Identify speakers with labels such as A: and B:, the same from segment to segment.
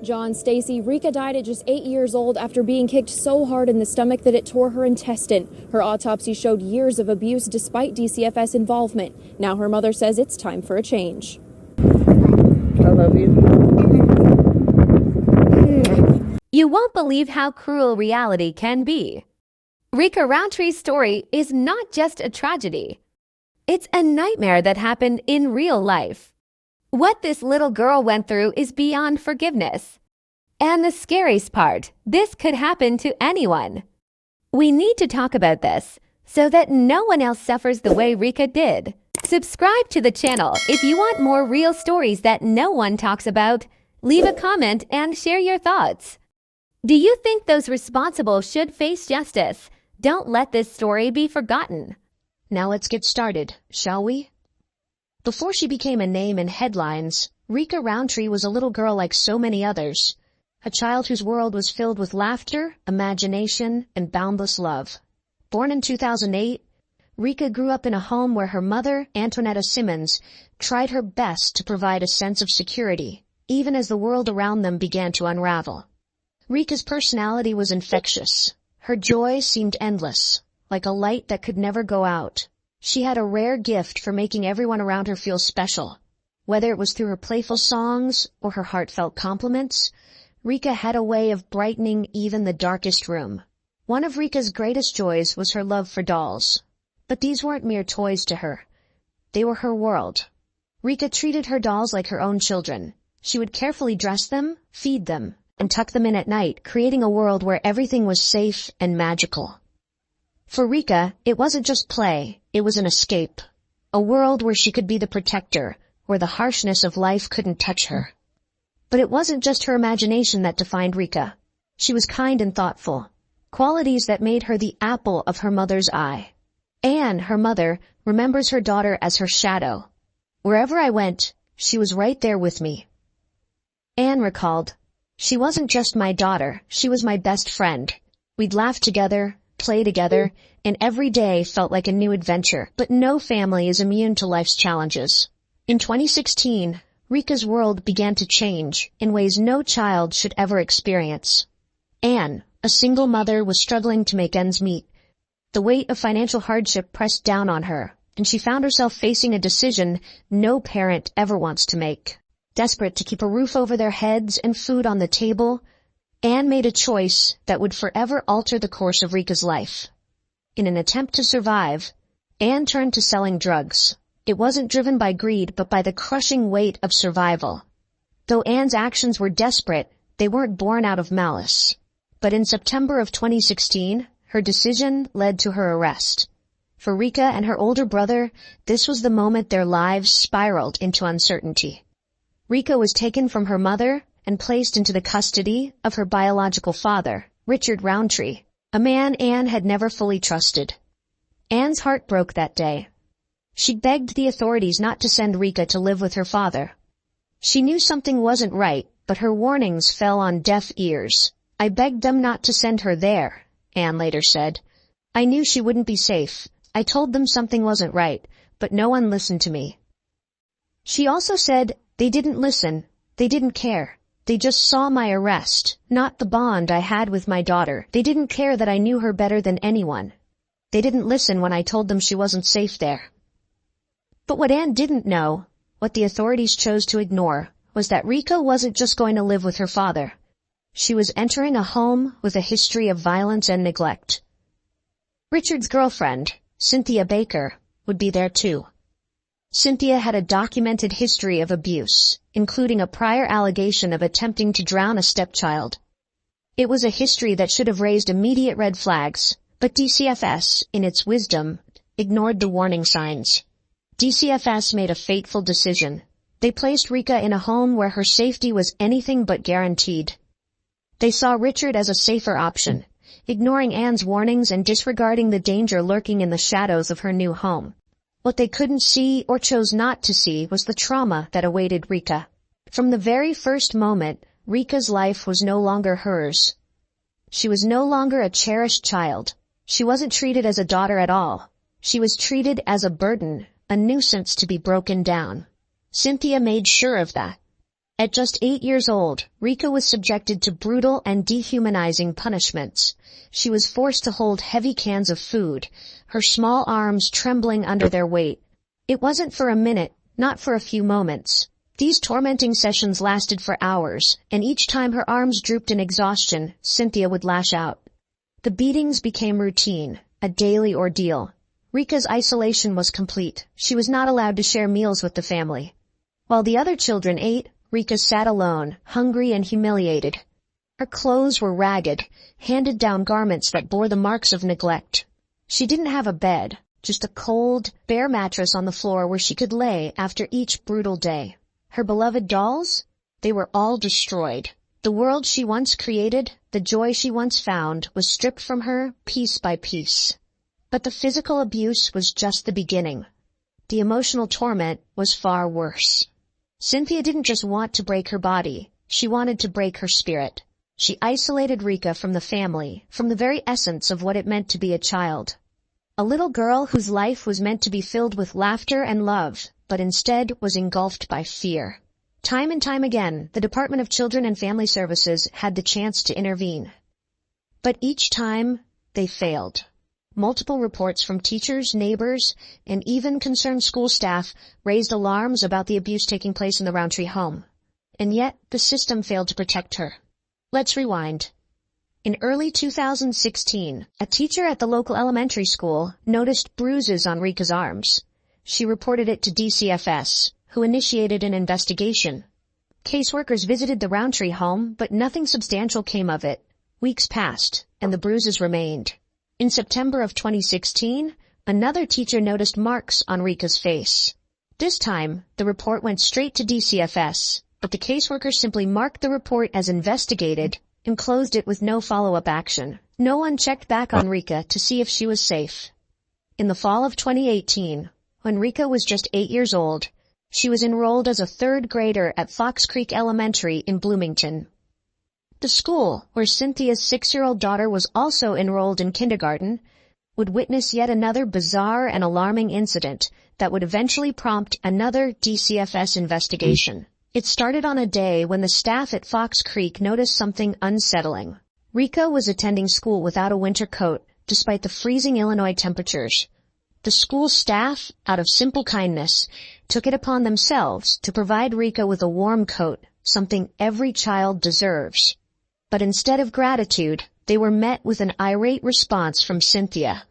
A: John Stacy, Rica died at just 8 years old after being kicked so hard in the stomach that it tore her intestine. Her autopsy showed years of abuse despite DCFS involvement. Now her mother says it's time for a change.
B: I love you.
C: You won't believe how cruel reality can be. Ra Roundtree's story is not just a tragedy. It's a nightmare that happened in real life. What this little girl went through is beyond forgiveness. And the scariest part, this could happen to anyone. We need to talk about this so that no one else suffers the way Rica did. Subscribe to the channel if you want more real stories that no one talks about. Leave a comment and share your thoughts. Do you think those responsible should face justice? Don't let this story be forgotten.
D: Now let's get started, shall we? Before she became a name in headlines, Ra Roundtree was a little girl like so many others. A child whose world was filled with laughter, imagination, and boundless love. Born in 2008, Rica grew up in a home where her mother, Antoinetta Simmons, tried her best to provide a sense of security, even as the world around them began to unravel. Rica's personality was infectious. Her joy seemed endless, like a light that could never go out. She had a rare gift for making everyone around her feel special. Whether it was through her playful songs or her heartfelt compliments, Rica had a way of brightening even the darkest room. One of Rica's greatest joys was her love for dolls. But these weren't mere toys to her. They were her world. Rica treated her dolls like her own children. She would carefully dress them, feed them, and tuck them in at night, creating a world where everything was safe and magical. For Rica, it wasn't just play, it was an escape. A world where she could be the protector, where the harshness of life couldn't touch her. But it wasn't just her imagination that defined Rica. She was kind and thoughtful, qualities that made her the apple of her mother's eye. Anne, her mother, remembers her daughter as her shadow. Wherever I went, she was right there with me. Anne recalled, "She wasn't just my daughter, she was my best friend. We'd laugh together, play together, and every day felt like a new adventure." But no family is immune to life's challenges. In 2016, Rica's world began to change in ways no child should ever experience. Anne, a single mother, was struggling to make ends meet. The weight of financial hardship pressed down on her, and she found herself facing a decision no parent ever wants to make. Desperate to keep a roof over their heads and food on the table, Anne made a choice that would forever alter the course of Rica's life. In an attempt to survive, Anne turned to selling drugs. It wasn't driven by greed, but by the crushing weight of survival. Though Anne's actions were desperate, they weren't born out of malice. But in September of 2016, her decision led to her arrest. For Rica and her older brother, this was the moment their lives spiraled into uncertainty. Rica was taken from her mother and placed into the custody of her biological father, Ra Roundtree, a man Anne had never fully trusted. Anne's heart broke that day. She begged the authorities not to send Rica to live with her father. She knew something wasn't right, but her warnings fell on deaf ears. "I begged them not to send her there," Anne later said. "I knew she wouldn't be safe. I told them something wasn't right, but no one listened to me." She also said, "They didn't listen. They didn't care. They just saw my arrest, not the bond I had with my daughter. They didn't care that I knew her better than anyone. They didn't listen when I told them she wasn't safe there." But what Anne didn't know, what the authorities chose to ignore, was that Rica wasn't just going to live with her father. She was entering a home with a history of violence and neglect. Richard's girlfriend, Cynthia Baker, would be there too. Cynthia had a documented history of abuse, including a prior allegation of attempting to drown a stepchild. It was a history that should have raised immediate red flags, but DCFS, in its wisdom, ignored the warning signs. DCFS made a fateful decision. They placed Rica in a home where her safety was anything but guaranteed. They saw Richard as a safer option, ignoring Anne's warnings and disregarding the danger lurking in the shadows of her new home. What they couldn't see or chose not to see was the trauma that awaited Rica. From the very first moment, Rica's life was no longer hers. She was no longer a cherished child. She wasn't treated as a daughter at all. She was treated as a burden, a nuisance to be broken down. Cynthia made sure of that. At just 8 years old, Rica was subjected to brutal and dehumanizing punishments. She was forced to hold heavy cans of food, her small arms trembling under their weight. It wasn't for a minute, not for a few moments. These tormenting sessions lasted for hours, and each time her arms drooped in exhaustion, Cynthia would lash out. The beatings became routine, a daily ordeal. Rica's isolation was complete. She was not allowed to share meals with the family. While the other children ate, Rica sat alone, hungry and humiliated. Her clothes were ragged, handed-down garments that bore the marks of neglect. She didn't have a bed, just a cold, bare mattress on the floor where she could lay after each brutal day. Her beloved dolls? They were all destroyed. The world she once created, the joy she once found, was stripped from her piece by piece. But the physical abuse was just the beginning. The emotional torment was far worse. Cynthia didn't just want to break her body, she wanted to break her spirit. She isolated Rica from the family, from the very essence of what it meant to be a child. A little girl whose life was meant to be filled with laughter and love, but instead was engulfed by fear. Time and time again, the Department of Children and Family Services had the chance to intervene. But each time, they failed. Multiple reports from teachers, neighbors, and even concerned school staff raised alarms about the abuse taking place in the Rountree home. And yet, the system failed to protect her. Let's rewind. In early 2016, a teacher at the local elementary school noticed bruises on Rica's arms. She reported it to DCFS, who initiated an investigation. Caseworkers visited the Rountree home, but nothing substantial came of it. Weeks passed, and the bruises remained. In September of 2016, another teacher noticed marks on Rica's face. This time, the report went straight to DCFS, but the caseworker simply marked the report as investigated and closed it with no follow-up action. No one checked back on Rica to see if she was safe. In the fall of 2018, when Rica was just 8 years old, she was enrolled as a third grader at Fox Creek Elementary in Bloomington. The school, where Cynthia's 6-year-old daughter was also enrolled in kindergarten, would witness yet another bizarre and alarming incident that would eventually prompt another DCFS investigation. It started on a day when the staff at Fox Creek noticed something unsettling. Rica was attending school without a winter coat, despite the freezing Illinois temperatures. The school staff, out of simple kindness, took it upon themselves to provide Rica with a warm coat, something every child deserves. But instead of gratitude, they were met with an irate response from Cynthia.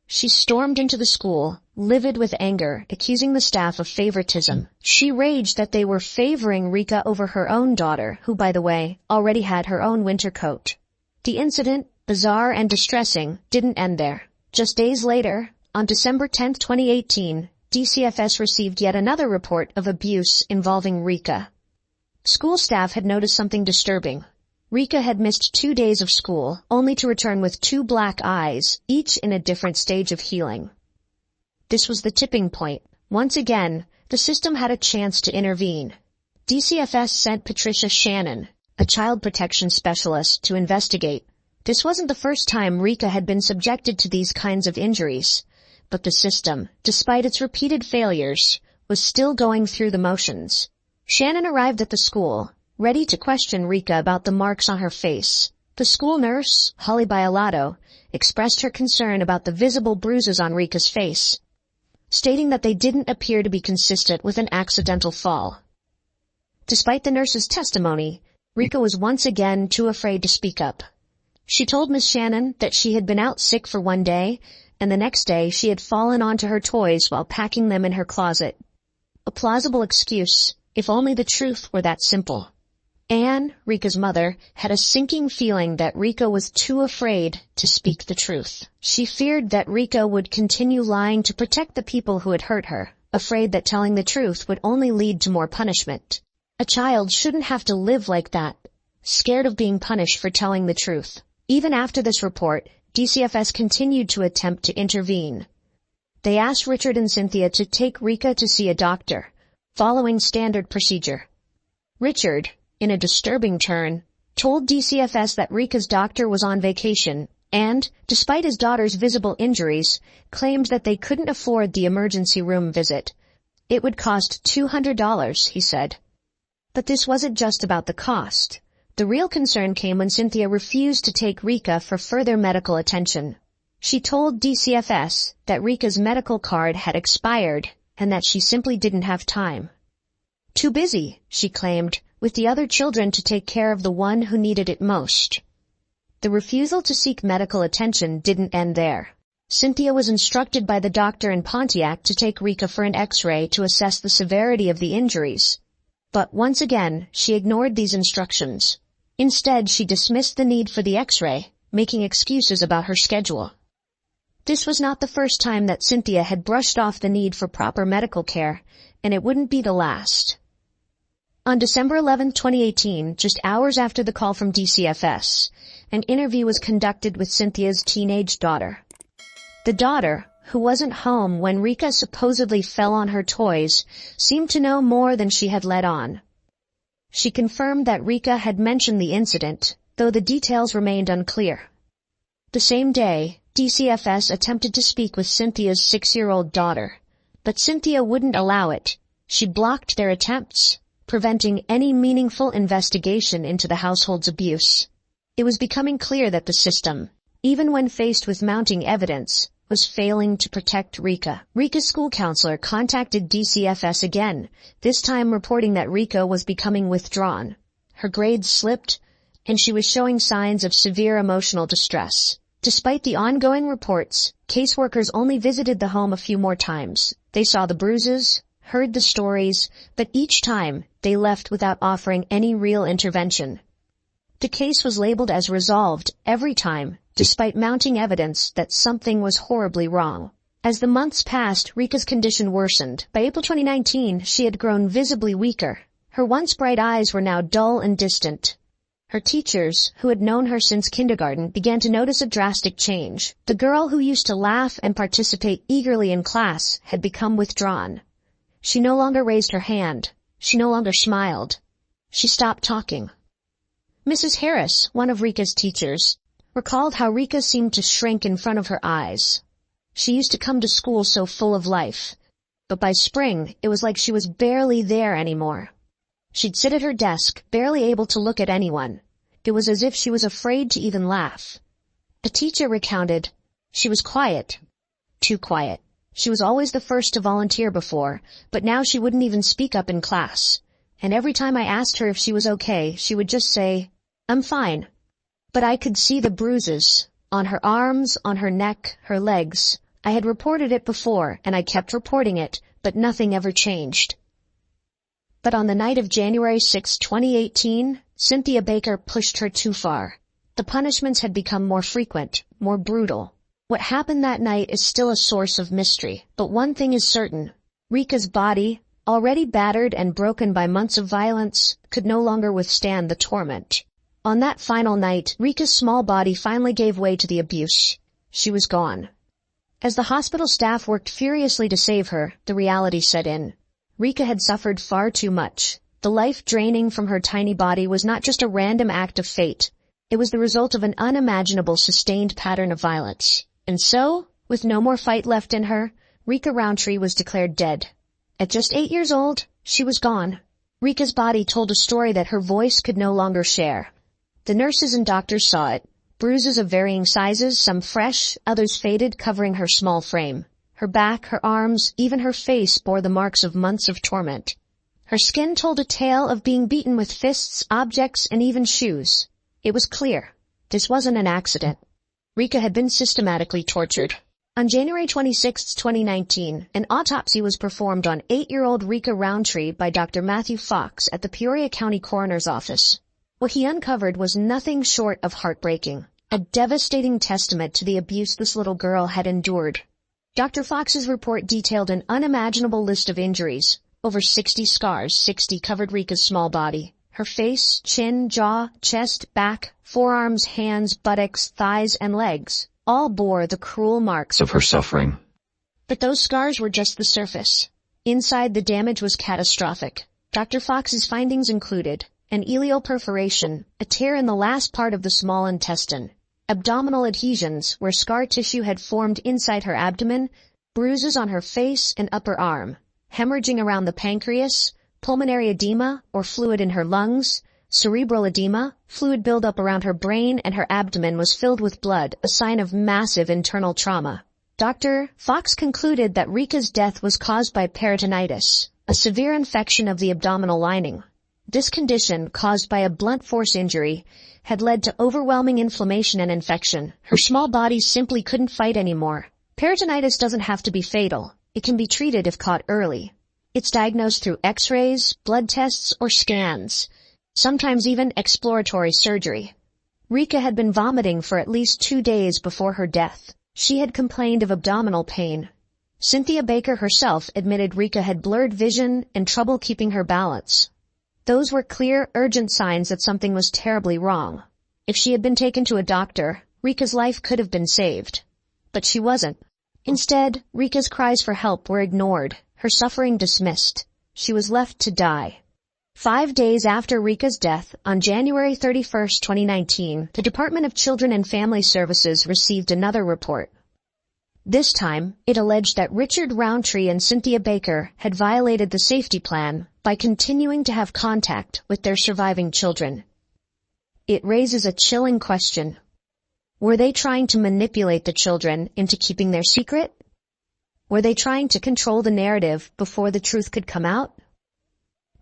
D: She stormed into the school, livid with anger, accusing the staff of favoritism. She raged that they were favoring Rica over her own daughter, who, by the way, already had her own winter coat. The incident, bizarre and distressing, didn't end there. Just days later, on December 10, 2018, DCFS received yet another report of abuse involving Rica. School staff had noticed something disturbing. Rica had missed 2 days of school, only to return with 2 black eyes, each in a different stage of healing. This was the tipping point. Once again, the system had a chance to intervene. DCFS sent Patricia Shannon, a child protection specialist, to investigate. This wasn't the first time Rica had been subjected to these kinds of injuries, but the system, despite its repeated failures, was still going through the motions. Shannon arrived at the school, ready to question Rica about the marks on her face. The school nurse, Holly Bialato, expressed her concern about the visible bruises on Rica's face, stating that they didn't appear to be consistent with an accidental fall. Despite the nurse's testimony, Rica was once again too afraid to speak up. She told Miss Shannon that she had been out sick for one day, and the next day she had fallen onto her toys while packing them in her closet. A plausible excuse, if only the truth were that simple. Anne, Rica's mother, had a sinking feeling that Rica was too afraid to speak the truth. She feared that Rica would continue lying to protect the people who had hurt her, afraid that telling the truth would only lead to more punishment. A child shouldn't have to live like that, scared of being punished for telling the truth. Even after this report, DCFS continued to attempt to intervene. They asked Richard and Cynthia to take Rica to see a doctor, following standard procedure. Richard, in a disturbing turn, told DCFS that Rica's doctor was on vacation and, despite his daughter's visible injuries, claimed that they couldn't afford the emergency room visit. It would cost $200, he said. But this wasn't just about the cost. The real concern came when Cynthia refused to take Rica for further medical attention. She told DCFS that Rica's medical card had expired and that she simply didn't have time. Too busy, she claimed, with the other children to take care of the one who needed it most. The refusal to seek medical attention didn't end there. Cynthia was instructed by the doctor in Pontiac to take Rica for an X-ray to assess the severity of the injuries. But once again, she ignored these instructions. Instead, she dismissed the need for the X-ray, making excuses about her schedule. This was not the first time that Cynthia had brushed off the need for proper medical care, and it wouldn't be the last. On December 11, 2018, just hours after the call from DCFS, an interview was conducted with Cynthia's teenage daughter. The daughter, who wasn't home when Rica supposedly fell on her toys, seemed to know more than she had let on. She confirmed that Rica had mentioned the incident, though the details remained unclear. The same day, DCFS attempted to speak with Cynthia's 6-year-old daughter, but Cynthia wouldn't allow it. She blocked their attempts, preventing any meaningful investigation into the household's abuse. It was becoming clear that the system, even when faced with mounting evidence, was failing to protect Rica. Rica's school counselor contacted DCFS again, this time reporting that Rica was becoming withdrawn. Her grades slipped, and she was showing signs of severe emotional distress. Despite the ongoing reports, caseworkers only visited the home a few more times. They saw the bruises, heard the stories, but each time they left without offering any real intervention. The case was labeled as resolved every time, despite mounting evidence that something was horribly wrong. As the months passed, Rica's condition worsened. By April 2019, she had grown visibly weaker. Her once bright eyes were now dull and distant. Her teachers, who had known her since kindergarten, began to notice a drastic change. The girl who used to laugh and participate eagerly in class had become withdrawn. She no longer raised her hand. She no longer smiled. She stopped talking. Mrs. Harris, one of Rica's teachers, recalled how Rica seemed to shrink in front of her eyes. She used to come to school so full of life, but by spring it was like she was barely there anymore. She'd sit at her desk, barely able to look at anyone. It was as if she was afraid to even laugh. A teacher recounted, she was quiet. Too quiet. She was always the first to volunteer before, but now she wouldn't even speak up in class. And every time I asked her if she was okay, she would just say, "I'm fine." But I could see the bruises, on her arms, on her neck, her legs. I had reported it before, and I kept reporting it, but nothing ever changed. But on the night of January 6, 2018, Cynthia Baker pushed her too far. The punishments had become more frequent, more brutal. What happened that night is still a source of mystery, but one thing is certain. Rica's body, already battered and broken by months of violence, could no longer withstand the torment. On that final night, Rica's small body finally gave way to the abuse. She was gone. As the hospital staff worked furiously to save her, the reality set in. Rica had suffered far too much. The life draining from her tiny body was not just a random act of fate. It was the result of an unimaginable sustained pattern of violence. And so, with no more fight left in her, Ra Roundtree was declared dead. At just 8 years old, she was gone. Rica's body told a story that her voice could no longer share. The nurses and doctors saw it. Bruises of varying sizes, some fresh, others faded, covering her small frame. Her back, her arms, even her face bore the marks of months of torment. Her skin told a tale of being beaten with fists, objects, and even shoes. It was clear. This wasn't an accident. Rica had been systematically tortured. On January 26, 2019, an autopsy was performed on 8-year-old Ra Roundtree by Dr. Matthew Fox at the Peoria County Coroner's Office. What he uncovered was nothing short of heartbreaking, a devastating testament to the abuse this little girl had endured. Dr. Fox's report detailed an unimaginable list of injuries. Over 60 scars, 60 covered Rica's small body. Her face, chin, jaw, chest, back, forearms, hands, buttocks, thighs, and legs all bore the cruel marks of her suffering. But those scars were just the surface. Inside, the damage was catastrophic. Dr. Fox's findings included an ileal perforation, a tear in the last part of the small intestine, abdominal adhesions where scar tissue had formed inside her abdomen, bruises on her face and upper arm, hemorrhaging around the pancreas, Pulmonary edema, or fluid in her lungs. Cerebral edema, fluid buildup around her brain, and her abdomen was filled with blood, a sign of massive internal trauma. Dr. Fox concluded that Rica's death was caused by peritonitis, a severe infection of the abdominal lining. This condition, caused by a blunt force injury, had led to overwhelming inflammation and infection. Her small body simply couldn't fight anymore. Peritonitis doesn't have to be fatal. It can be treated if caught early. It's diagnosed through x-rays, blood tests, or scans, sometimes even exploratory surgery. Rica had been vomiting for at least 2 days before her death. She had complained of abdominal pain. Cynthia Baker herself admitted Rica had blurred vision and trouble keeping her balance. Those were clear, urgent signs that something was terribly wrong. If she had been taken to a doctor, Rica's life could have been saved. But she wasn't. Instead, Rica's cries for help were ignored, her suffering dismissed. She was left to die. 5 days after Rica's death, on January 31, 2019, the Department of Children and Family Services received another report. This time, it alleged that Richard Rountree and Cynthia Baker had violated the safety plan by continuing to have contact with their surviving children. It raises a chilling question. Were they trying to manipulate the children into keeping their secret? Were they trying to control the narrative before the truth could come out?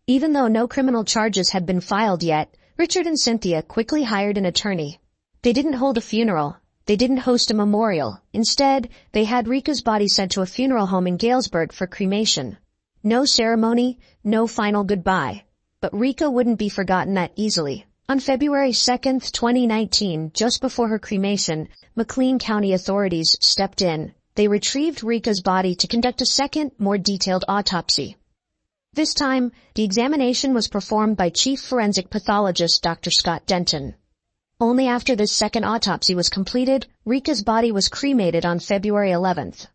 D: Even though no criminal charges had been filed yet, Richard and Cynthia quickly hired an attorney. They didn't hold a funeral. They didn't host a memorial. Instead, they had Rica's body sent to a funeral home in Galesburg for cremation. No ceremony, no final goodbye. But Rica wouldn't be forgotten that easily. On February 2, 2019, just before her cremation, McLean County authorities stepped in. They retrieved Rica's body to conduct a second, more detailed autopsy. This time, the examination was performed by Chief Forensic Pathologist Dr. Scott Denton. Only after this second autopsy was completed, Rica's body was cremated on February 11th.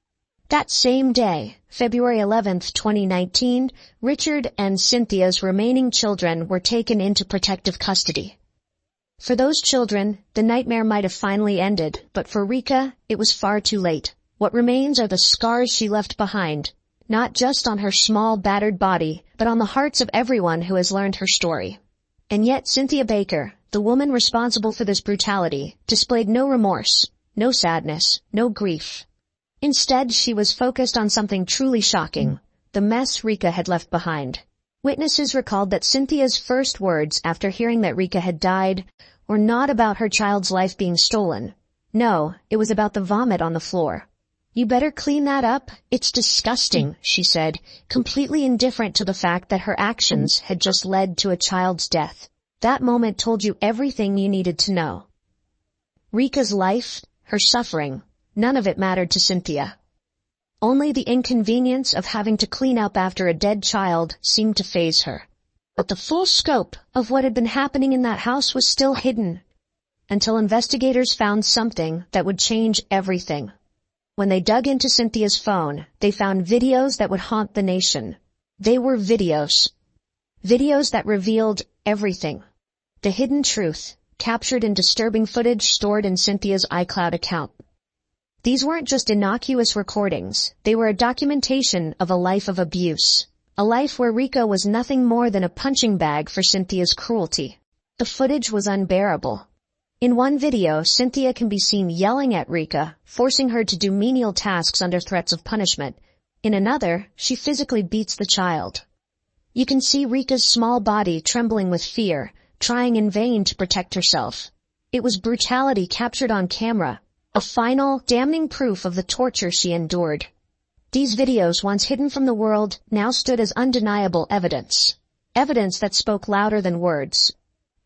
D: That same day, February 11th, 2019, Richard and Cynthia's remaining children were taken into protective custody. For those children, the nightmare might have finally ended, but for Rica, it was far too late. What remains are the scars she left behind, not just on her small, battered body, but on the hearts of everyone who has learned her story. And yet Cynthia Baker, the woman responsible for this brutality, displayed no remorse, no sadness, no grief. Instead, she was focused on something truly shocking, the mess Rica had left behind. Witnesses recalled that Cynthia's first words after hearing that Rica had died were not about her child's life being stolen. No, it was about the vomit on the floor. "You better clean that up. It's disgusting," she said, completely indifferent to the fact that her actions had just led to a child's death. That moment told you everything you needed to know. Rica's life, her suffering, none of it mattered to Cynthia. Only the inconvenience of having to clean up after a dead child seemed to faze her. But the full scope of what had been happening in that house was still hidden, until investigators found something that would change everything. When they dug into Cynthia's phone, they found videos that would haunt the nation. They were videos. Videos that revealed everything. The hidden truth, captured in disturbing footage stored in Cynthia's iCloud account. These weren't just innocuous recordings. They were a documentation of a life of abuse. A life where Rica was nothing more than a punching bag for Cynthia's cruelty. The footage was unbearable. In one video, Cynthia can be seen yelling at Rica, forcing her to do menial tasks under threats of punishment. In another, she physically beats the child. You can see Rica's small body trembling with fear, trying in vain to protect herself. It was brutality captured on camera, a final, damning proof of the torture she endured. These videos, once hidden from the world, now stood as undeniable evidence. Evidence that spoke louder than words.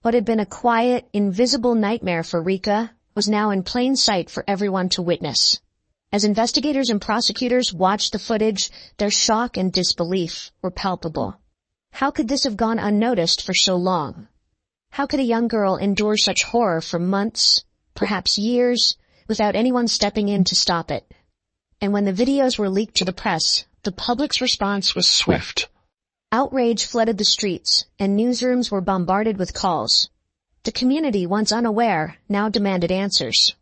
D: What had been a quiet, invisible nightmare for Rica was now in plain sight for everyone to witness. As investigators and prosecutors watched the footage, their shock and disbelief were palpable. How could this have gone unnoticed for so long? How could a young girl endure such horror for months, perhaps years, without anyone stepping in to stop it? And when the videos were leaked to the press, the public's response was swift. Outrage flooded the streets, and newsrooms were bombarded with calls. The community, once unaware, now demanded answers.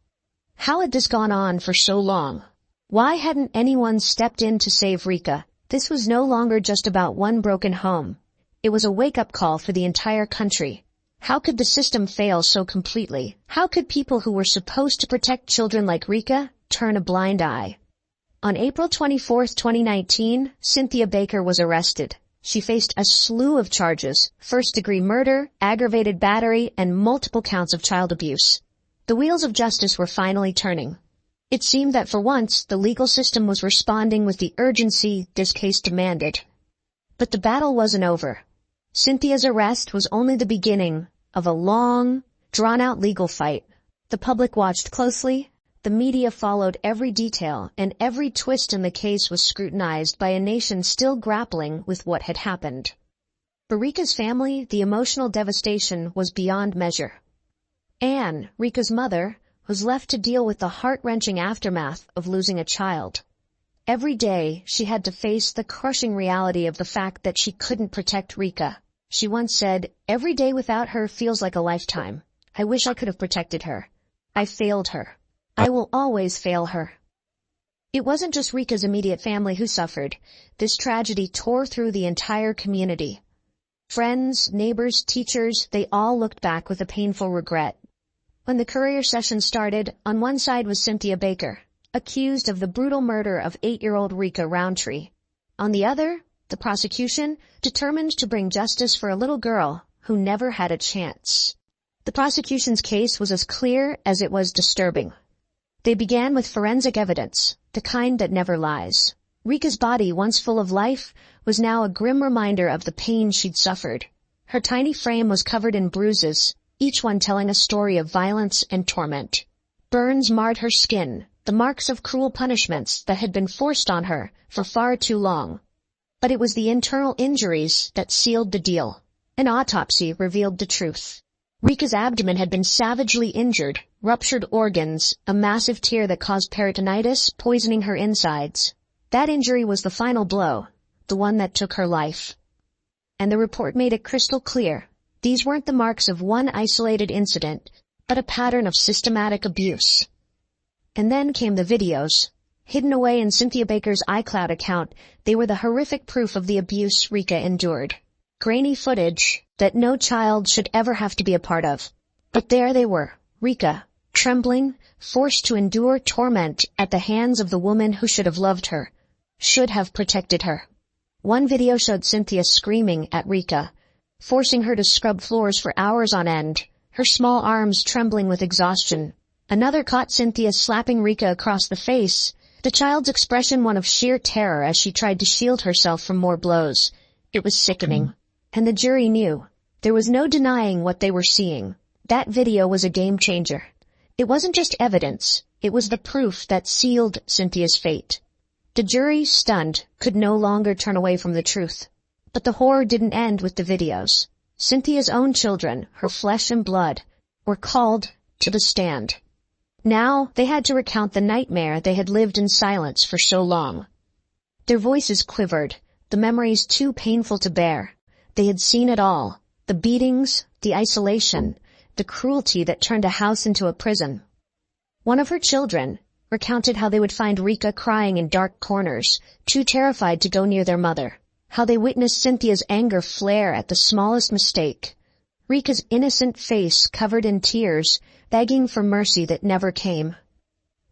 D: How had this gone on for so long? Why hadn't anyone stepped in to save Rica? This was no longer just about one broken home. It was a wake-up call for the entire country. How could the system fail so completely? How could people who were supposed to protect children like Rica turn a blind eye? On April 24, 2019, Cynthia Baker was arrested. She faced a slew of charges: first-degree murder, aggravated battery, and multiple counts of child abuse. The wheels of justice were finally turning. It seemed that for once, the legal system was responding with the urgency this case demanded. But the battle wasn't over. Cynthia's arrest was only the beginning of a long, drawn-out legal fight. The public watched closely, the media followed every detail, and every twist in the case was scrutinized by a nation still grappling with what had happened. For Rica's family, the emotional devastation was beyond measure. Anne, Rica's mother, was left to deal with the heart-wrenching aftermath of losing a child. Every day, she had to face the crushing reality of the fact that she couldn't protect Rica. She once said, "Every day without her feels like a lifetime. I wish I could have protected her. I failed her. I will always fail her." It wasn't just Rica's immediate family who suffered. This tragedy tore through the entire community. Friends, neighbors, teachers, they all looked back with a painful regret. When the Courier session started, on one side was Cynthia Baker, accused of the brutal murder of 8-year-old Ra Roundtree. On the other, the prosecution, determined to bring justice for a little girl who never had a chance. The prosecution's case was as clear as it was disturbing. They began with forensic evidence, the kind that never lies. Rica's body, once full of life, was now a grim reminder of the pain she'd suffered. Her tiny frame was covered in bruises, each one telling a story of violence and torment. Burns marred her skin, the marks of cruel punishments that had been forced on her for far too long. But it was the internal injuries that sealed the deal. An autopsy revealed the truth. Rica's abdomen had been savagely injured, ruptured organs, a massive tear that caused peritonitis, poisoning her insides. That injury was the final blow, the one that took her life. And the report made it crystal clear. These weren't the marks of one isolated incident, but a pattern of systematic abuse. And then came the videos. Hidden away in Cynthia Baker's iCloud account, they were the horrific proof of the abuse Rica endured. Grainy footage that no child should ever have to be a part of. But there they were, Rica, trembling, forced to endure torment at the hands of the woman who should have loved her, should have protected her. One video showed Cynthia screaming at Rica, forcing her to scrub floors for hours on end, her small arms trembling with exhaustion. Another caught Cynthia slapping Rica across the face, the child's expression one of sheer terror as she tried to shield herself from more blows. It was sickening. And the jury knew. There was no denying what they were seeing. That video was a game changer. It wasn't just evidence. It was the proof that sealed Cynthia's fate. The jury, stunned, could no longer turn away from the truth. But the horror didn't end with the videos. Cynthia's own children, her flesh and blood, were called to the stand. Now they had to recount the nightmare they had lived in silence for so long. Their voices quivered, the memories too painful to bear. They had seen it all, the beatings, the isolation, the cruelty that turned a house into a prison. One of her children recounted how they would find Rica crying in dark corners, too terrified to go near their mother, how they witnessed Cynthia's anger flare at the smallest mistake, Rica's innocent face covered in tears, begging for mercy that never came.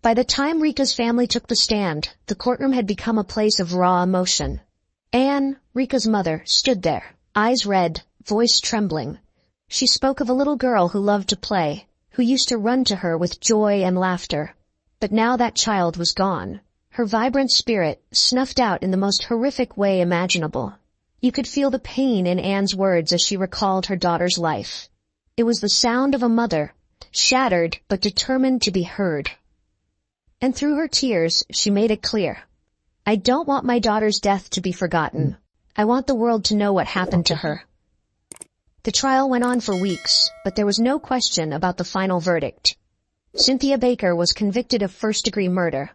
D: By the time Rica's family took the stand, the courtroom had become a place of raw emotion. Anne, Rica's mother, stood there, eyes red, voice trembling. She spoke of a little girl who loved to play, who used to run to her with joy and laughter. But now that child was gone, her vibrant spirit snuffed out in the most horrific way imaginable. You could feel the pain in Anne's words as she recalled her daughter's life. It was the sound of a mother, shattered but determined to be heard. And through her tears, she made it clear. I don't want my daughter's death to be forgotten. I want the world to know what happened to her. The trial went on for weeks, but there was no question about the final verdict. Cynthia Baker was convicted of first-degree murder.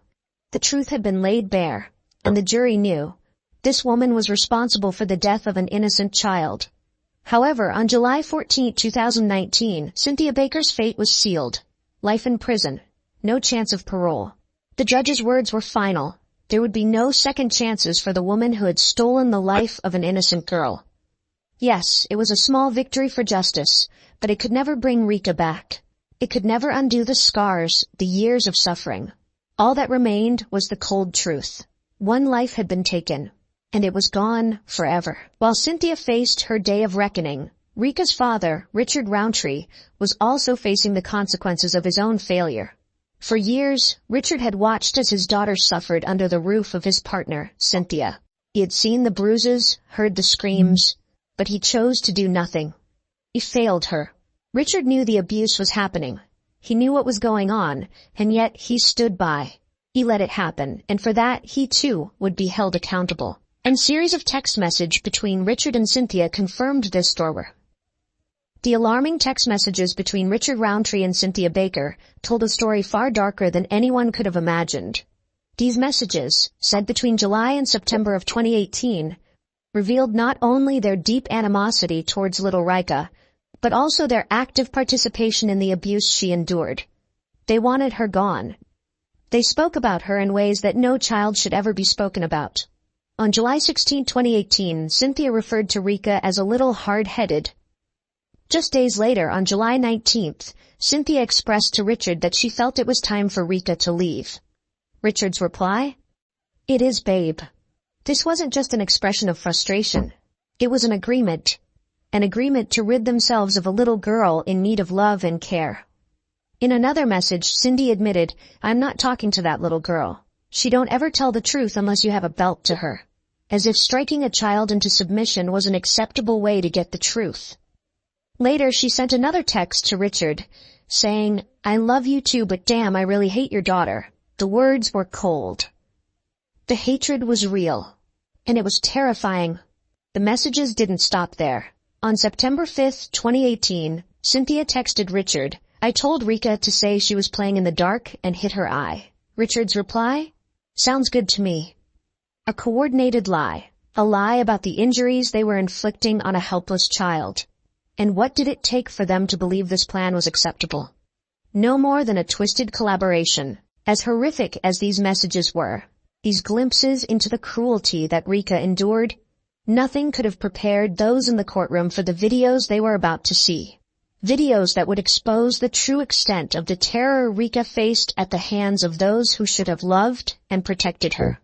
D: The truth had been laid bare, and the jury knew. This woman was responsible for the death of an innocent child. However, on July 14, 2019, Cynthia Baker's fate was sealed. Life in prison. No chance of parole. The judge's words were final. There would be no second chances for the woman who had stolen the life of an innocent girl. Yes, it was a small victory for justice, but it could never bring Rica back. It could never undo the scars, the years of suffering. All that remained was the cold truth. One life had been taken, and it was gone forever. While Cynthia faced her day of reckoning, Rica's father, Ra Roundtree, was also facing the consequences of his own failure. For years, Richard had watched as his daughter suffered under the roof of his partner, Cynthia. He had seen the bruises, heard the screams, but he chose to do nothing. He failed her. Richard knew the abuse was happening. He knew what was going on, and yet he stood by. He let it happen, and for that he too would be held accountable. A series of text messages between Richard and Cynthia confirmed this story. The alarming text messages between Ra Roundtree and Cynthia Baker told a story far darker than anyone could have imagined. These messages, said between July and September of 2018, revealed not only their deep animosity towards little Rica, but also their active participation in the abuse she endured. They wanted her gone. They spoke about her in ways that no child should ever be spoken about. On July 16, 2018, Cynthia referred to Rica as a little hard-headed. Just days later, on July 19th, Cynthia expressed to Richard that she felt it was time for Rica to leave. Richard's reply? "It is, babe." This wasn't just an expression of frustration. It was an agreement to rid themselves of a little girl in need of love and care. In another message, Cindy admitted, "I'm not talking to that little girl. She don't ever tell the truth unless you have a belt to her." As if striking a child into submission was an acceptable way to get the truth. Later, she sent another text to Richard, saying, "I love you too, but damn, I really hate your daughter." The words were cold. The hatred was real, and it was terrifying. The messages didn't stop there. On September 5, 2018, Cynthia texted Richard, "I told Rica to say she was playing in the dark and hit her eye." Richard's reply? "Sounds good to me." A coordinated lie. A lie about the injuries they were inflicting on a helpless child. And what did it take for them to believe this plan was acceptable? No more than a twisted collaboration. As horrific as these messages were, these glimpses into the cruelty that Rica endured, nothing could have prepared those in the courtroom for the videos they were about to see. Videos that would expose the true extent of the terror Rica faced at the hands of those who should have loved and protected her.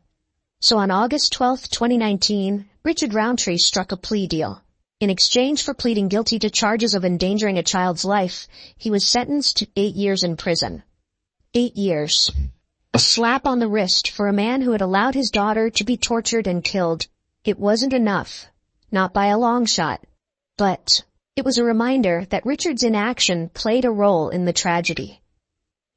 D: So on August 12, 2019, Ra Roundtree struck a plea deal. In exchange for pleading guilty to charges of endangering a child's life, he was sentenced to 8 years in prison. 8 years. A slap on the wrist for a man who had allowed his daughter to be tortured and killed. It wasn't enough. Not by a long shot. But it was a reminder that Richard's inaction played a role in the tragedy.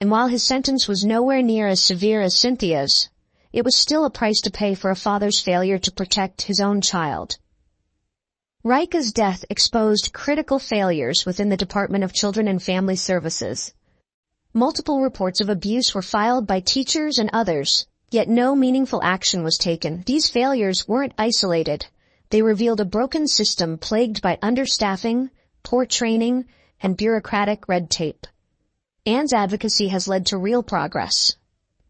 D: And while his sentence was nowhere near as severe as Cynthia's, it was still a price to pay for a father's failure to protect his own child. Rica's death exposed critical failures within the Department of Children and Family Services. Multiple reports of abuse were filed by teachers and others, yet no meaningful action was taken. These failures weren't isolated. They revealed a broken system plagued by understaffing, poor training, and bureaucratic red tape. Anne's advocacy has led to real progress.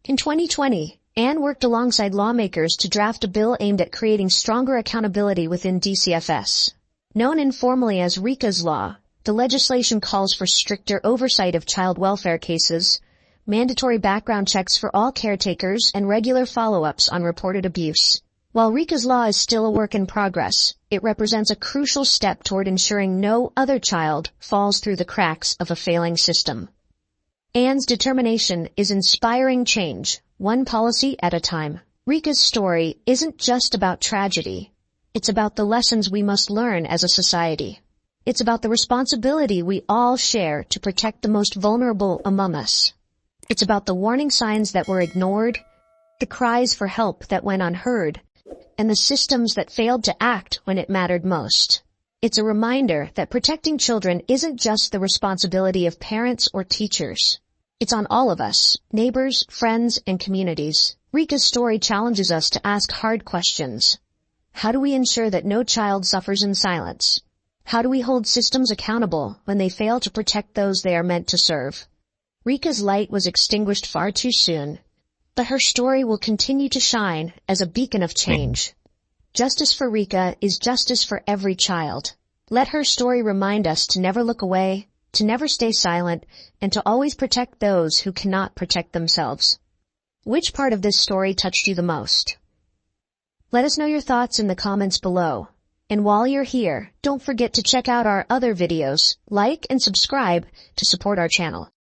D: In 2020, Anne worked alongside lawmakers to draft a bill aimed at creating stronger accountability within DCFS. Known informally as Rica's Law, the legislation calls for stricter oversight of child welfare cases, mandatory background checks for all caretakers, and regular follow-ups on reported abuse. While Rica's Law is still a work in progress, it represents a crucial step toward ensuring no other child falls through the cracks of a failing system. Anne's determination is inspiring change, one policy at a time. Rica's story isn't just about tragedy. It's about the lessons we must learn as a society. It's about the responsibility we all share to protect the most vulnerable among us. It's about the warning signs that were ignored, the cries for help that went unheard, and the systems that failed to act when it mattered most. It's a reminder that protecting children isn't just the responsibility of parents or teachers. It's on all of us, neighbors, friends, and communities. Rica's story challenges us to ask hard questions. How do we ensure that no child suffers in silence? How do we hold systems accountable when they fail to protect those they are meant to serve? Rica's light was extinguished far too soon, but her story will continue to shine as a beacon of change. Justice for Rica is justice for every child. Let her story remind us to never look away, to never stay silent, and to always protect those who cannot protect themselves. Which part of this story touched you the most? Let us know your thoughts in the comments below. And while you're here, don't forget to check out our other videos, like and subscribe to support our channel.